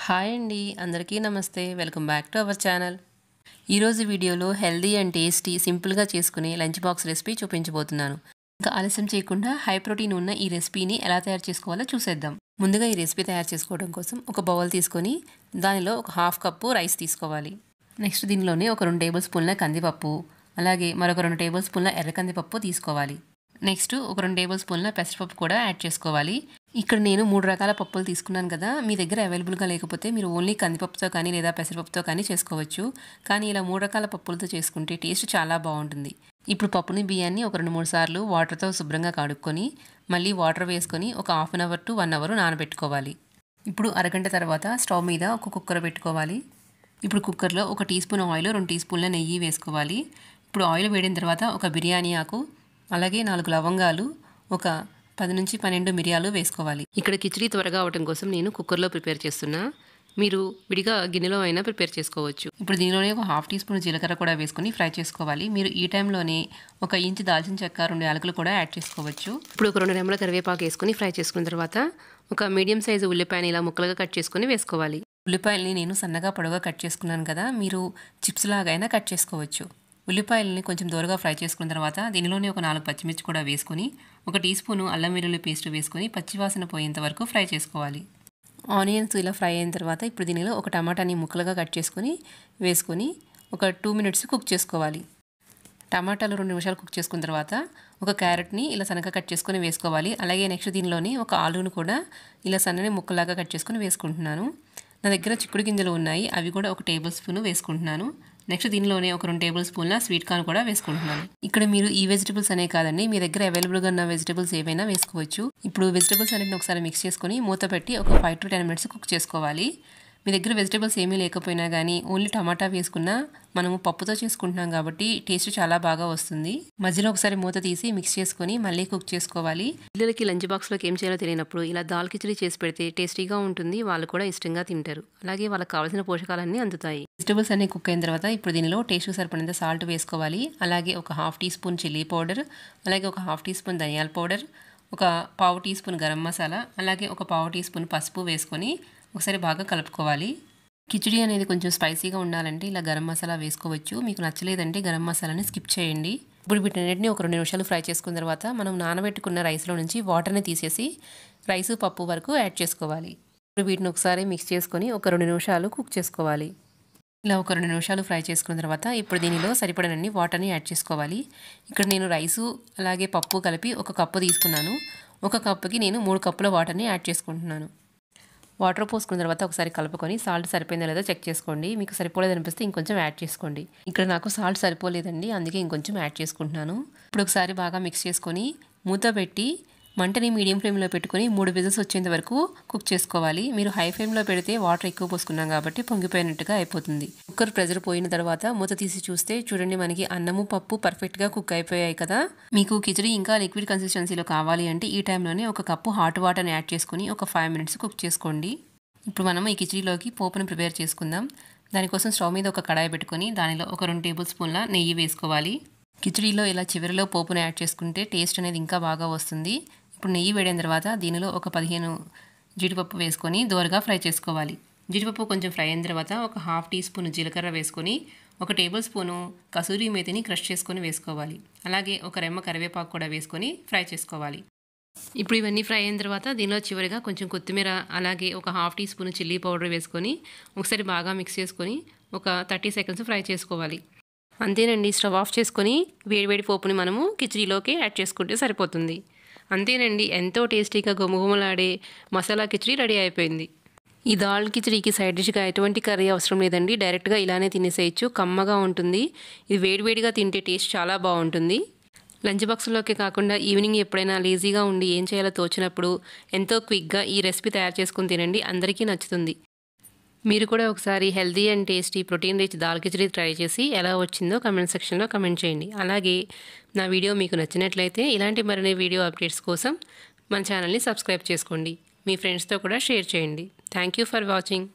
Hi అండి అందరికీ నమస్తే welcome back to our channel. ఈరోజు వీడియోలో హెల్దీ అండ్ టేస్టీ సింపుల్గా చేసుకునే లంచ్ బాక్స్ రెసిపీ చూపించబోతున్నాను. ఇంకా ఆలస్యం చేయకుండా హై ప్రోటీన్ ఉన్న ఈ రెసిపీని ఎలా తయారు చేసుకోవాలో చూసేద్దాం. ముందుగా ఈ రెసిపీ తయారు చేసుకోవడం కోసం ఒక బౌల్ తీసుకొని దానిలో ఒక హాఫ్ కప్పు రైస్ తీసుకోవాలి. నెక్స్ట్ దీనిలోనే ఒక 2 టేబుల్ స్పూన్ల కందిపప్పు, అలాగే మరొక 2 టేబుల్ స్పూన్ల ఎర్ర కందిపప్పు తీసుకోవాలి. నెక్స్ట్ ఒక 2 టేబుల్ స్పూన్ల పెసరపప్పు కూడా యాడ్ చేసుకోవాలి. ఇక్కడ నేను 3 రకాల పప్పులు తీసుకున్నాను కదా, మీ దగ్గర అవైలబుల్గా లేకపోతే మీరు ఓన్లీ కందిపప్పుతో కానీ లేదా పెసరపప్పుతో కానీ చేసుకోవచ్చు. కానీ ఇలా 3 రకాల పప్పులతో చేసుకుంటే టేస్ట్ చాలా బాగుంటుంది. ఇప్పుడు పప్పుని బియ్యాన్ని ఒక 2-3 సార్లు వాటర్తో శుభ్రంగా కడుక్కొని మళ్ళీ వాటర్ వేసుకొని ఒక half an hour to 1 hour నానబెట్టుకోవాలి. ఇప్పుడు అరగంట తర్వాత స్టవ్ మీద ఒక కుక్కర్ పెట్టుకోవాలి. ఇప్పుడు కుక్కర్లో 1 టీ స్పూన్ ఆయిల్, 2 టీ స్పూన్ల నెయ్యి వేసుకోవాలి. ఇప్పుడు ఆయిల్ వేడిన తర్వాత ఒక బిర్యానీ ఆకు, అలాగే 4 లవంగాలు, ఒక 10 నుంచి 12 మిరియాలు వేసుకోవాలి. ఇక్కడ కిచిడి త్వరగా అవడం కోసం నేను కుక్కర్లో ప్రిపేర్ చేస్తున్నా. మీరు విడిగా గిన్నెలో అయినా ప్రిపేర్ చేసుకోవచ్చు. ఇప్పుడు దీనిలోనే ఒక హాఫ్ టీ స్పూన్ జీలకర్ర కూడా వేసుకొని ఫ్రై చేసుకోవాలి. మీరు ఈ టైంలోనే 1 ఇంచు దాల్చిన చెక్క, 2 యాలకులు కూడా యాడ్ చేసుకోవచ్చు. ఇప్పుడు ఒక 2 రెమ్మల కరివేపాకు వేసుకొని ఫ్రై చేసుకున్న తర్వాత ఒక మీడియం సైజు ఉల్లిపాయని ఇలా ముక్కలుగా కట్ చేసుకొని వేసుకోవాలి. ఉల్లిపాయలని నేను సన్నగా పొడవుగా కట్ చేసుకున్నాను కదా, మీరు చిప్స్ లాగా అయినా కట్ చేసుకోవచ్చు. ఉల్లిపాయలని కొంచెం దూరగా ఫ్రై చేసుకున్న తర్వాత దీనిలోనే ఒక 4 పచ్చిమిర్చి కూడా వేసుకొని 1 టీ స్పూను అల్లం వెల్లుల్లి పేస్ట్ వేసుకొని పచ్చివాసన పోయేంత వరకు ఫ్రై చేసుకోవాలి. ఆనియన్స్ ఇలా ఫ్రై అయిన తర్వాత ఇప్పుడు దీనిలో ఒక టమాటాని ముక్కలుగా కట్ చేసుకొని వేసుకొని ఒక 2 మినిట్స్ కుక్ చేసుకోవాలి. టమాటాలు 2 నిమిషాలు కుక్ చేసుకున్న తర్వాత ఒక క్యారెట్ని ఇలా సన్నగా కట్ చేసుకొని వేసుకోవాలి. అలాగే నెక్స్ట్ దీనిలోని ఒక ఆలూను కూడా ఇలా సన్నని ముక్కలాగా కట్ చేసుకొని వేసుకుంటున్నాను. నా దగ్గర చిక్కుడు గింజలు ఉన్నాయి, అవి కూడా 1 టేబుల్ స్పూన్ వేసుకుంటున్నాను. నెక్స్ట్ దీనిలోనే ఒక 2 టేబుల్ స్పూన్ల స్వీట్ కార్న్ కూడా వేసుకుంటున్నాను. ఇక్కడ మీరు ఈ వెజిటబుల్స్ అనే కాదండి, మీ దగ్గర అవైలబుల్గా ఉన్న వెజిటబుల్స్ ఏవైనా వేసుకోవచ్చు. ఇప్పుడు వెజిటబుల్స్ అన్నిటిని ఒకసారి మిక్స్ చేసుకొని మూత పెట్టి ఒక 5 to 10 మినిట్స్ కుక్ చేసుకోవాలి. మీ దగ్గర వెజిటబుల్స్ ఏమీ లేకపోయినా కానీ ఓన్లీ టమాటా వేసుకున్నా మనము పప్పుతో చేసుకుంటున్నాం కాబట్టి టేస్ట్ చాలా బాగా వస్తుంది. మధ్యలో ఒకసారి మూత తీసి మిక్స్ చేసుకొని మళ్ళీ కుక్ చేసుకోవాలి. పిల్లలకి లంచ్ బాక్స్లోకి ఏం చేయాలో తెలియనప్పుడు ఇలా దాల్ కిచడీ చేసి పెడితే టేస్టీగా ఉంటుంది, వాళ్ళు కూడా ఇష్టంగా తింటారు. అలాగే వాళ్ళకి కావాల్సిన పోషకాలన్నీ అందుతాయి. వెజిటబుల్స్ అన్ని కుక్ అయిన తర్వాత ఇప్పుడు దీనిలో టేస్ట్కి సరిపడినంత సాల్ట్ వేసుకోవాలి. అలాగే ఒక half teaspoon chilli powder, అలాగే ఒక హాఫ్ టీ స్పూన్ ధనియాల పౌడర్, ఒక పావు టీ స్పూన్ గరం మసాలా, అలాగే ఒక పావు టీ స్పూన్ పసుపు వేసుకొని ఒకసారి బాగా కలుపుకోవాలి. కిచిడి అనేది కొంచెం స్పైసీగా ఉండాలంటే ఇలా గరం మసాలా వేసుకోవచ్చు. మీకు నచ్చలేదంటే గరం మసాలాని స్కిప్ చేయండి. ఇప్పుడు వీటన్నిటిని ఒక 2 నిమిషాలు ఫ్రై చేసుకున్న తర్వాత మనం నానబెట్టుకున్న రైస్లో నుంచి వాటర్ని తీసేసి రైసు పప్పు వరకు యాడ్ చేసుకోవాలి. ఇప్పుడు వీటిని ఒకసారి మిక్స్ చేసుకొని ఒక 2 నిమిషాలు కుక్ చేసుకోవాలి. ఇలా ఒక 2 నిమిషాలు ఫ్రై చేసుకున్న తర్వాత ఇప్పుడు దీనిలో సరిపడనన్ని వాటర్ని యాడ్ చేసుకోవాలి. ఇక్కడ నేను రైసు అలాగే పప్పు కలిపి 1 కప్పు తీసుకున్నాను. 1 కప్పుకి నేను 3 కప్పుల వాటర్ని యాడ్ చేసుకుంటున్నాను. వాటర్ పోసుకున్న తర్వాత ఒకసారి కలుపుకొని సాల్ట్ సరిపోయిందో లేదో చెక్ చేసుకోండి. మీకు సరిపోలేదు అనిపిస్తే ఇంకొంచెం యాడ్ చేసుకోండి. ఇక్కడ నాకు సాల్ట్ సరిపోలేదండి, అందుకే ఇంకొంచెం యాడ్ చేసుకుంటున్నాను. ఇప్పుడు ఒకసారి బాగా మిక్స్ చేసుకొని మూత పెట్టి మంటని మీడియం ఫ్లేమ్లో పెట్టుకొని 3 విజిల్స్ వచ్చేంత వరకు కుక్ చేసుకోవాలి. మీరు హై ఫ్లేమ్లో పెడితే వాటర్ ఎక్కువ పోసుకున్నాం కాబట్టి పొంగిపోయినట్టుగా అయిపోతుంది. కుక్కర్ ప్రెజర్ పోయిన తర్వాత మూత తీసి చూస్తే చూడండి, మనకి అన్నము పప్పు పర్ఫెక్ట్గా కుక్ అయిపోయాయి కదా. మీకు కిచడీ ఇంకా లిక్విడ్ కన్సిస్టెన్సీలో కావాలి అంటే ఈ టైంలోనే 1 కప్పు హాట్ వాటర్ని యాడ్ చేసుకుని ఒక 5 మినిట్స్ కుక్ చేసుకోండి. ఇప్పుడు మనం ఈ కిచడీలోకి పోపును ప్రిపేర్ చేసుకుందాం. దానికోసం స్టవ్ మీద ఒక కడాయి పెట్టుకొని దానిలో ఒక 2 టేబుల్ స్పూన్ల నెయ్యి వేసుకోవాలి. కిచడీలో ఇలా చివరిలో పోపును యాడ్ చేసుకుంటే టేస్ట్ అనేది ఇంకా బాగా వస్తుంది. ఇప్పుడు నెయ్యి వేడిన తర్వాత దీనిలో ఒక 15 జీడిపప్పు వేసుకొని దోరగా ఫ్రై చేసుకోవాలి. జీడిపప్పు కొంచెం ఫ్రై అయిన తర్వాత ఒక హాఫ్ టీ స్పూన్ జీలకర్ర వేసుకొని 1 టేబుల్ స్పూను కసూరి మేతిని క్రష్ చేసుకొని వేసుకోవాలి. అలాగే ఒక రెమ్మ కరివేపాకు కూడా వేసుకొని ఫ్రై చేసుకోవాలి. ఇప్పుడు ఇవన్నీ ఫ్రై అయిన తర్వాత దీనిలో చివరిగా కొంచెం కొత్తిమీర, అలాగే ఒక half teaspoon chilli powder వేసుకొని ఒకసారి బాగా మిక్స్ చేసుకొని ఒక 30 సెకండ్స్ ఫ్రై చేసుకోవాలి. అంతేనండి, స్టవ్ ఆఫ్ చేసుకొని వేడివేడి పోపుని మనము కిచడీలోకి యాడ్ చేసుకుంటే సరిపోతుంది. అంతేనండి, ఎంతో టేస్టీగా గుమగుమలాడే మసాలా కిచడీ రెడీ అయిపోయింది. ఈ దాల్ కిచడీకి సైడ్ డిష్గా ఎటువంటి కర్రీ అవసరం లేదండి, డైరెక్ట్గా ఇలానే తినేసేయచ్చు. కమ్మగా ఉంటుంది. ఇది వేడివేడిగా తింటే టేస్ట్ చాలా బాగుంటుంది. లంచ్ బాక్స్లోకే కాకుండా ఈవినింగ్ ఎప్పుడైనా లేజీగా ఉండి ఏం చేయాలో తోచినప్పుడు ఎంతో క్విక్గా ఈ రెసిపీ తయారు చేసుకుని తినండి, అందరికీ నచ్చుతుంది. మీరు కూడా ఒకసారి healthy and tasty protein rich dal khichdi try చేసి ఎలా వచ్చిందో కమెంట్ సెక్షన్లో కమెంట్ చేయండి. అలాగే నా వీడియో మీకు నచ్చినట్లయితే ఇలాంటి మరిన్ని వీడియో అప్డేట్స్ కోసం మన ఛానల్ని సబ్స్క్రైబ్ చేసుకోండి. మీ ఫ్రెండ్స్తో కూడా షేర్ చేయండి. Thank you for watching.